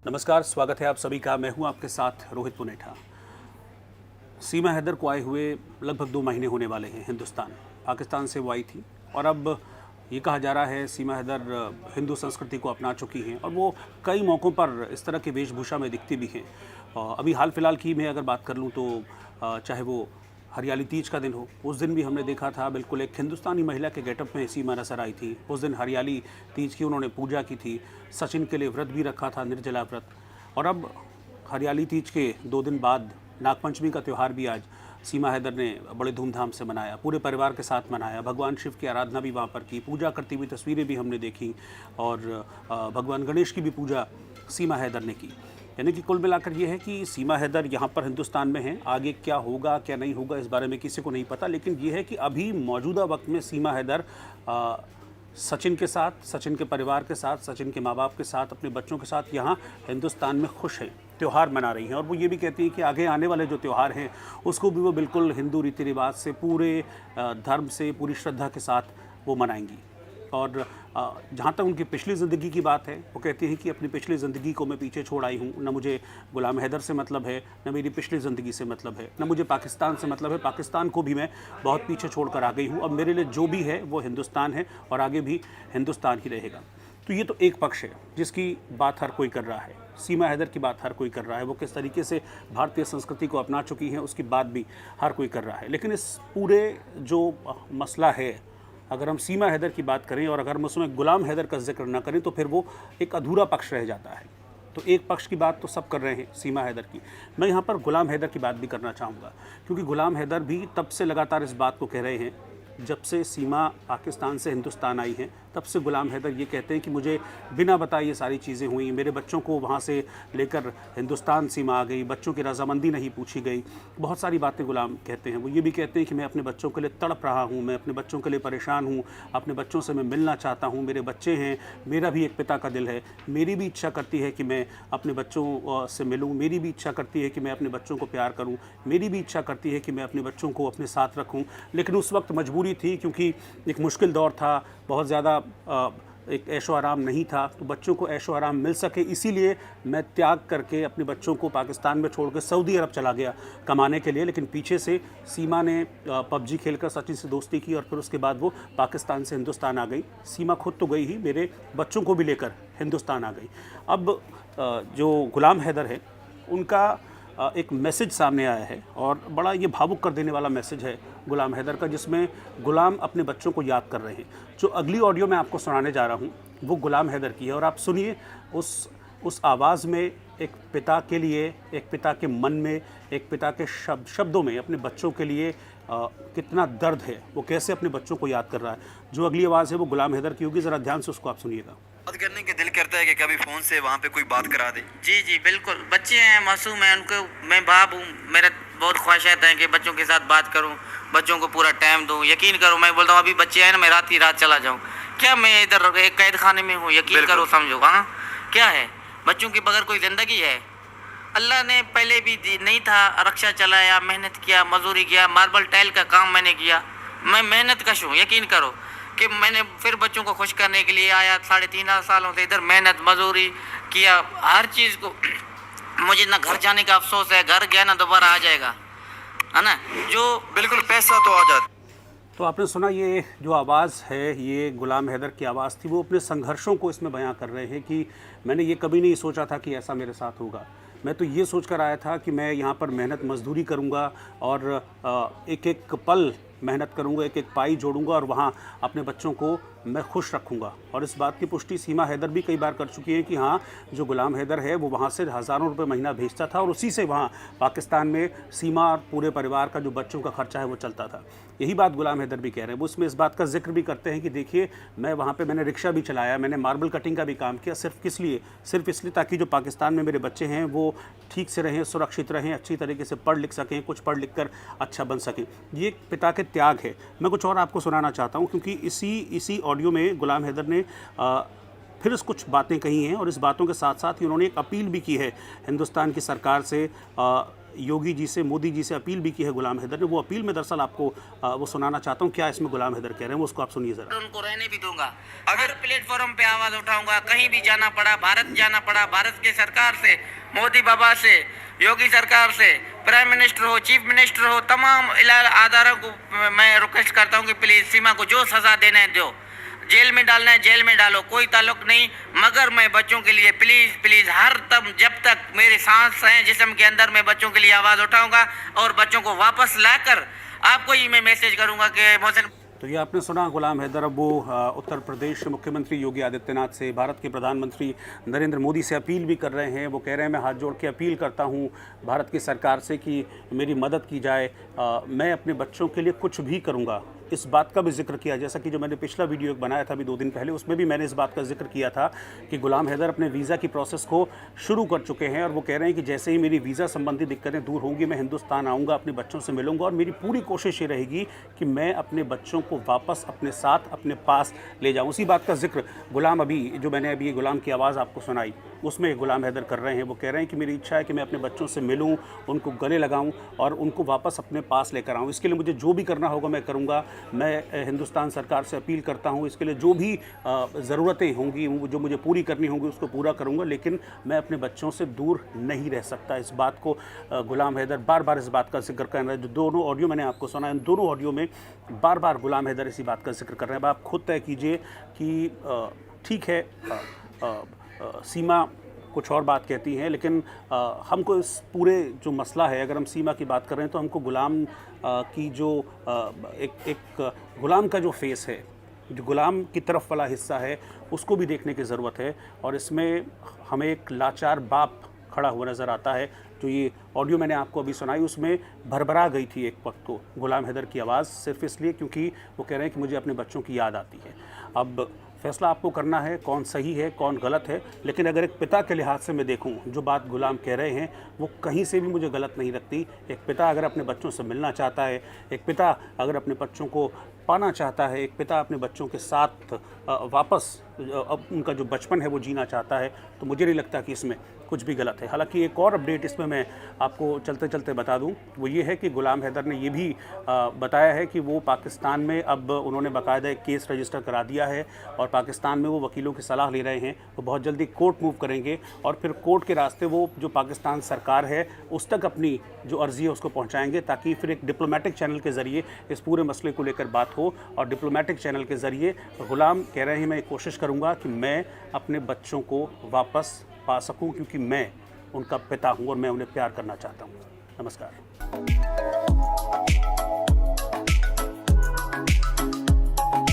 नमस्कार, स्वागत है आप सभी का। मैं हूं आपके साथ रोहित पुनेठा। सीमा हैदर को आए हुए लगभग 2 महीने होने वाले हैं। पाकिस्तान से वो आई थी और अब ये कहा जा रहा है सीमा हैदर हिंदू संस्कृति को अपना चुकी हैं और वो कई मौक़ों पर इस तरह की वेशभूषा में दिखती भी हैं। अभी हाल फिलहाल की मैं अगर बात कर लूँ तो चाहे वो हरियाली तीज का दिन हो, उस दिन भी हमने देखा था बिल्कुल एक हिंदुस्तानी महिला के गेटअप में सीमा नजर आई थी। उस दिन हरियाली तीज की उन्होंने पूजा की थी, सचिन के लिए व्रत भी रखा था, निर्जला व्रत। और अब हरियाली तीज के 2 दिन बाद नागपंचमी का त्यौहार भी आज सीमा हैदर ने बड़े धूमधाम से मनाया, पूरे परिवार के साथ मनाया। भगवान शिव की आराधना भी वहाँ पर की, पूजा करती हुई तस्वीरें भी हमने देखी और भगवान गणेश की भी पूजा सीमा हैदर ने की। यानी कि कुल मिलाकर ये है कि सीमा हैदर यहाँ पर हिंदुस्तान में हैं। आगे क्या होगा क्या नहीं होगा इस बारे में किसी को नहीं पता, लेकिन ये है कि अभी मौजूदा वक्त में सीमा हैदर सचिन के साथ, सचिन के परिवार के साथ, सचिन के माँ बाप के साथ, अपने बच्चों के साथ यहाँ हिंदुस्तान में खुश हैं, त्यौहार मना रही हैं। और वो ये भी कहती हैं कि आगे आने वाले जो त्यौहार हैं उसको भी वो बिल्कुल हिंदू रीति रिवाज से, पूरे धर्म से, पूरी श्रद्धा के साथ वो मनाएंगी। और जहाँ तक उनकी पिछली ज़िंदगी की बात है, वो कहती हैं कि अपनी पिछली ज़िंदगी को मैं पीछे छोड़ आई हूँ। न मुझे गुलाम हैदर से मतलब है, न मेरी पिछली ज़िंदगी से मतलब है, न मुझे पाकिस्तान से मतलब है। पाकिस्तान को भी मैं बहुत पीछे छोड़ कर आ गई हूँ। अब मेरे लिए जो भी है वो हिंदुस्तान है और आगे भी हिंदुस्तान ही रहेगा। तो ये तो एक पक्ष है जिसकी बात हर कोई कर रहा है। सीमा हैदर की बात हर कोई कर रहा है। वो किस तरीके से भारतीय संस्कृति को अपना चुकी हैं उसकी बात भी हर कोई कर रहा है। लेकिन इस पूरे जो मसला है, अगर हम सीमा हैदर की बात करें और अगर हम उसमें गुलाम हैदर का जिक्र ना करें तो फिर वो एक अधूरा पक्ष रह जाता है। तो एक पक्ष की बात तो सब कर रहे हैं सीमा हैदर की, मैं यहाँ पर गुलाम हैदर की बात भी करना चाहूँगा, क्योंकि गुलाम हैदर भी तब से लगातार इस बात को कह रहे हैं जब से सीमा पाकिस्तान से हिंदुस्तान आई हैं। तब से गुलाम हैदर ये कहते हैं कि मुझे बिना बताए ये सारी चीज़ें हुई, मेरे बच्चों को वहाँ से लेकर हिंदुस्तान सीमा आ गई, बच्चों की रजामंदी नहीं पूछी गई, बहुत सारी बातें गुलाम कहते हैं। वो ये भी कहते हैं कि मैं अपने बच्चों के लिए तड़प रहा हूँ, मैं अपने बच्चों के लिए परेशान हूँ, अपने बच्चों से मैं मिलना चाहता हूँ, मेरे बच्चे हैं, मेरा भी एक पिता का दिल है, मेरी भी इच्छा करती है कि मैं अपने बच्चों से मिलूँ, मेरी भी इच्छा करती है कि मैं अपने बच्चों को प्यार करूँ, मेरी भी इच्छा करती है कि मैं अपने बच्चों को अपने साथ रखूँ। लेकिन उस वक्त मजबूरी थी, क्योंकि एक मुश्किल दौर था, बहुत ज़्यादा एक ऐशो आराम नहीं था, तो बच्चों को ऐशो आराम मिल सके इसीलिए मैं त्याग करके अपने बच्चों को पाकिस्तान में छोड़ कर सऊदी अरब चला गया कमाने के लिए। लेकिन पीछे से सीमा ने पबजी खेलकर सचिन से दोस्ती की और फिर उसके बाद वो पाकिस्तान से हिंदुस्तान आ गई। सीमा खुद तो गई ही, मेरे बच्चों को भी लेकर हिंदुस्तान आ गई। अब जो गुलाम हैदर है उनका एक मैसेज सामने आया है और बड़ा ये भावुक कर देने वाला मैसेज है गुलाम हैदर का, जिसमें गुलाम अपने बच्चों को याद कर रहे हैं। जो अगली ऑडियो मैं आपको सुनाने जा रहा हूँ वो गुलाम हैदर की है और आप सुनिए उस आवाज़ में एक पिता के लिए, एक पिता के मन में, एक पिता के शब्दों में अपने बच्चों के लिए कितना दर्द है, वो कैसे अपने बच्चों को याद कर रहा है। जो अगली आवाज़ है वो गुलाम हैदर की होगी, ज़रा ध्यान से उसको आप सुनिएगा। बात करने के दिल करता है कि कभी फ़ोन से वहाँ पे कोई बात करा दे। जी जी बिल्कुल, बच्चे हैं, मासूम हैं, उनको मैं बाप हूँ, मेरा बहुत ख्वाहिशात हैं कि बच्चों के साथ बात करूँ, बच्चों को पूरा टाइम दूँ। यकीन करो, मैं बोलता हूँ अभी बच्चे हैं ना, मैं रात ही रात चला जाऊँ, क्या मैं इधर एक कैद खाने में हूँ? यकीन करो, समझो। हाँ, क्या है, बच्चों के बगैर कोई ज़िंदगी है? अल्लाह ने पहले भी नहीं था, रक्षा चलाया, मेहनत किया, मजदूरी किया, मार्बल टाइल का काम मैंने किया, मैं मेहनत कश हूँ। यकीन करो कि मैंने फिर बच्चों को खुश करने के लिए आया, 3.5 सालों से इधर मेहनत मजदूरी किया, हर चीज़ को। मुझे ना घर जाने का अफसोस है, घर गया ना दोबारा आ जाएगा, है ना। जो बिल्कुल पैसा तो आ जाता। तो आपने सुना, ये जो आवाज़ है ये गुलाम हैदर की आवाज़ थी। वो अपने संघर्षों को इसमें बयां कर रहे हैं कि मैंने ये कभी नहीं सोचा था कि ऐसा मेरे साथ होगा। मैं तो ये सोच कर आया था कि मैं यहाँ पर मेहनत मजदूरी करूँगा और एक एक पल मेहनत करूँगा, एक एक पाई जोड़ूंगा और वहाँ अपने बच्चों को मैं खुश रखूँगा। और इस बात की पुष्टि सीमा हैदर भी कई बार कर चुकी है कि हाँ, जो गुलाम हैदर है वो वहाँ से हज़ारों रुपए महीना भेजता था और उसी से वहाँ पाकिस्तान में सीमा और पूरे परिवार का जो बच्चों का खर्चा है वो चलता था। यही बात गुलाम हैदर भी कह रहे हैं। वो उसमें इस बात का जिक्र भी करते हैं कि देखिए, मैं वहाँ पे मैंने रिक्शा भी चलाया, मैंने मार्बल कटिंग का भी काम किया, सिर्फ किस लिए? सिर्फ इसलिए ताकि जो पाकिस्तान में मेरे बच्चे हैं वो ठीक से रहें, सुरक्षित रहें, अच्छी तरीके से पढ़ लिख सकें, कुछ पढ़ लिख कर अच्छा बन सकें। ये एक पिता के त्याग है। मैं कुछ और आपको सुनाना चाहता हूँ, क्योंकि इसी ऑडियो में गुलाम हैदर ने फिर कुछ बातें कही हैं और इस बातों के साथ साथ ही उन्होंने एक अपील भी की है हिंदुस्तान की सरकार से योगी जी से, मोदी जी से अपील भी की है गुलाम हैदर ने। वो अपील में दरअसल आपको वो सुनाना चाहता हूँ, क्या इसमें गुलाम हैदर कह रहे हैं वो उसको आप सुनिए ज़रा। उनको रहने भी दूंगा, अगर प्लेटफॉर्म पे आवाज उठाऊंगा, कहीं भी जाना पड़ा, भारत जाना पड़ा, भारत की सरकार से, मोदी बाबा से, योगी सरकार से, प्राइम मिनिस्टर हो, चीफ मिनिस्टर हो, तमाम आधारों को मैं रिक्वेस्ट करता हूँ कि प्लीज सीमा को जो सजा देना है दो, जेल में डालना है जेल में डालो, कोई ताल्लुक नहीं, मगर मैं बच्चों के लिए प्लीज प्लीज हर तब जब तक मेरी सांस है जिस्म के अंदर मैं बच्चों के लिए आवाज उठाऊंगा और बच्चों को वापस लाकर आपको ही मैं मैसेज करूंगा कि मोहसिन। तो ये आपने सुना गुलाम हैदर। अब वो उत्तर प्रदेश मुख्यमंत्री योगी आदित्यनाथ से, भारत के प्रधानमंत्री नरेंद्र मोदी से अपील भी कर रहे हैं। वो कह रहे हैं मैं हाथ जोड़ के अपील करता हूँ भारत की सरकार से कि मेरी मदद की जाए, मैं अपने बच्चों के लिए कुछ भी करूँगा। इस बात का भी जिक्र किया, जैसा कि जो मैंने पिछला वीडियो एक बनाया था अभी 2 दिन पहले, उसमें भी मैंने इस बात का जिक्र किया था कि गुलाम हैदर अपने वीज़ा की प्रोसेस को शुरू कर चुके हैं और वो कह रहे हैं कि जैसे ही मेरी वीज़ा संबंधी दिक्कतें दूर होंगी मैं हिंदुस्तान आऊँगा, अपने बच्चों से मिलूंगा और मेरी पूरी कोशिश ये रहेगी कि मैं अपने बच्चों को वापस अपने साथ अपने पास ले जाऊँ। उसी बात का जिक्र गुलाम, अभी जो मैंने अभी गुलाम की आवाज़ आपको सुनाई, उसमें गुलाम हैदर कर रहे हैं। वो कह रहे हैं कि मेरी इच्छा है कि मैं अपने बच्चों से मिलूं, उनको गले लगाऊं और उनको वापस अपने पास लेकर आऊं। इसके लिए मुझे जो भी करना होगा मैं करूंगा। मैं हिंदुस्तान सरकार से अपील करता हूं, इसके लिए जो भी ज़रूरतें होंगी, जो मुझे पूरी करनी होंगी उसको पूरा करूंगा, लेकिन मैं अपने बच्चों से दूर नहीं रह सकता। इस बात को गुलाम हैदर बार बार इस बात का जिक्र कर रहे हैं। जो दोनों ऑडियो मैंने आपको सुना, इन दोनों ऑडियो में बार बार गुलाम हैदर इसी बात का जिक्र कर रहे हैं। अब आप खुद तय कीजिए कि ठीक है, सीमा कुछ और बात कहती हैं, लेकिन हमको इस पूरे जो मसला है, अगर हम सीमा की बात कर रहे हैं तो हमको गुलाम की जो एक गुलाम का जो फेस है, जो गुलाम की तरफ वाला हिस्सा है, उसको भी देखने की ज़रूरत है। और इसमें हमें एक लाचार बाप खड़ा हुआ नज़र आता है। जो ये ऑडियो मैंने आपको अभी सुनाई, उसमें भरभरा गई थी एक वक्त को गुलाम हैदर की आवाज़, सिर्फ इसलिए क्योंकि वो कह रहे हैं कि मुझे अपने बच्चों की याद आती है। अब फैसला आपको करना है, कौन सही है कौन गलत है, लेकिन अगर एक पिता के लिहाज से मैं देखूं, जो बात गुलाम कह रहे हैं वो कहीं से भी मुझे गलत नहीं लगती। एक पिता अगर अपने बच्चों से मिलना चाहता है, एक पिता अगर अपने बच्चों को पाना चाहता है, एक पिता अपने बच्चों के साथ वापस उनका जो बचपन है वो जीना चाहता है, तो मुझे नहीं लगता कि इसमें कुछ भी गलत है। हालांकि एक और अपडेट इसमें मैं आपको चलते चलते बता दूं, वो ये है कि गुलाम हैदर ने ये भी बताया है कि वो पाकिस्तान में, अब उन्होंने बाकायदा एक केस रजिस्टर करा दिया है और पाकिस्तान में वो वकीलों की सलाह ले रहे हैं। वो बहुत जल्दी कोर्ट मूव करेंगे और फिर कोर्ट के रास्ते वो जो पाकिस्तान सरकार है उस तक अपनी जो अर्जी है उसको पहुँचाएँगे, ताकि फिर एक डिप्लोमेटिक चैनल के ज़रिए इस पूरे मसले को लेकर बात हो। और डिप्लोमेटिक चैनल के ज़रिए गुलाम कह रहे हैं मैं कोशिश करूँगा कि मैं अपने बच्चों को वापस पा सकूं, क्योंकि मैं उनका पिता हूं और मैं उन्हें प्यार करना चाहता हूं। नमस्कार।